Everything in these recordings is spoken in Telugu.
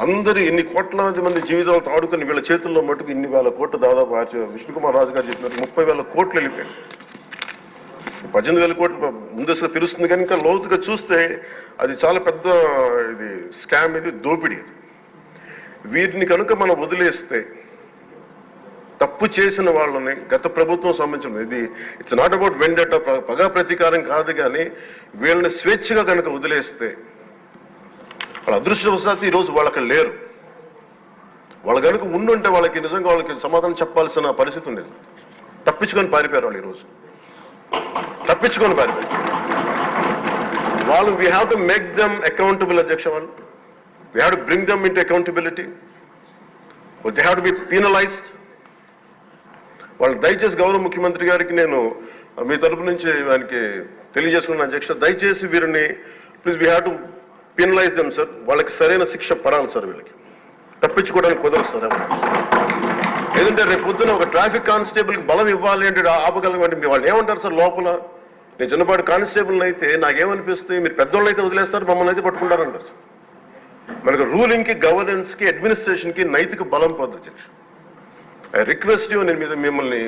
అందరూ ఇన్ని కోట్లాది మంది జీవితాలతో ఆడుకుని వీళ్ళ చేతుల్లో మటుకు ఇన్ని వేల కోట్లు దాదాపు విష్ణుకుమార్ రాజు గారు చెప్పినట్టు 30,000 కోట్లు వెళ్ళిపోయాయి. 18,000 కోట్లు ముందస్తుగా తెలుస్తుంది కానీ ఇంకా లోతుగా చూస్తే అది చాలా పెద్ద ఇది స్కామ్, ఇది దోపిడీ. వీటిని కనుక మనం వదిలేస్తే తప్పు చేసిన వాళ్ళని గత ప్రభుత్వం సంబంధించిన ఇది ఇట్స్ నాట్ అబౌట్ వెండట పగా ప్రతీకారం కాదు, కానీ వీళ్ళని స్వేచ్ఛగా కనుక వదిలేస్తే వాళ్ళ అదృష్టవశాత్తు ఈరోజు వాళ్ళకి లేరు. వాళ్ళు కనుక ఉండుంటే వాళ్ళకి నిజంగా వాళ్ళకి సమాధానం చెప్పాల్సిన పరిస్థితి ఉండేది. తప్పించుకొని పారిపోయారు వాళ్ళు ఈరోజు, తప్పించుకొని పారిపోయారు వాళ్ళు. We have to make them accountable అధ్యక్ష. వాళ్ళు we have to bring them into accountability. They have to B penalised. వాళ్ళు దయచేసి గౌరవ ముఖ్యమంత్రి గారికి నేను మీ తరపు నుంచి ఆయనకి తెలియజేసుకున్న అధ్యక్ష, దయచేసి వీరిని please we have to penalise them sir. వాళ్ళకి సరైన శిక్ష పడాలి సార్. వీళ్ళకి తప్పించుకోవడానికి కుదరదు సార్. లేదంటే రేపు పొద్దున ఒక ట్రాఫిక్ కానిస్టేబుల్కి బలం ఇవ్వాలి అంటే ఆపగలమంటే వాళ్ళు ఏమంటారు సార్ లోపల? నేను చిన్నపాటి కానిస్టేబుల్ అయితే నాకేమనిపిస్తుంది, మీరు పెద్దోళ్ళు అయితే వదిలేస్తారు, మమ్మల్ని అయితే పట్టుకుంటారంటారు సార్. మనకు రూలింగ్కి, గవర్నెన్స్కి, అడ్మినిస్ట్రేషన్కి నైతిక బలం పొందు అధ్యక్ష. ఐ రిక్వెస్ట్ యూ, నేను మీద మిమ్మల్ని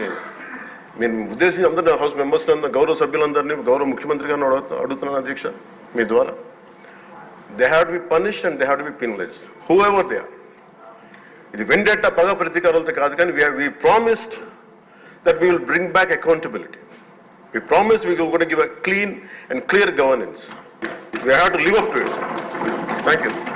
నేను ఉద్దేశించి అందరినీ హౌస్ మెంబర్స్ గౌరవ సభ్యులందరినీ గౌరవ ముఖ్యమంత్రి గారిని అడుగుతున్నాను అధ్యక్ష మీ ద్వారా. They have to be punished and they have to be penalized whoever they are. ఇది వెండెట్టా పగ ప్రతీకారాలతో కాదు, కానీ we promised that we will bring back accountability. We promised we were going to give a clean and clear governance. We have to live up to it. Thank you.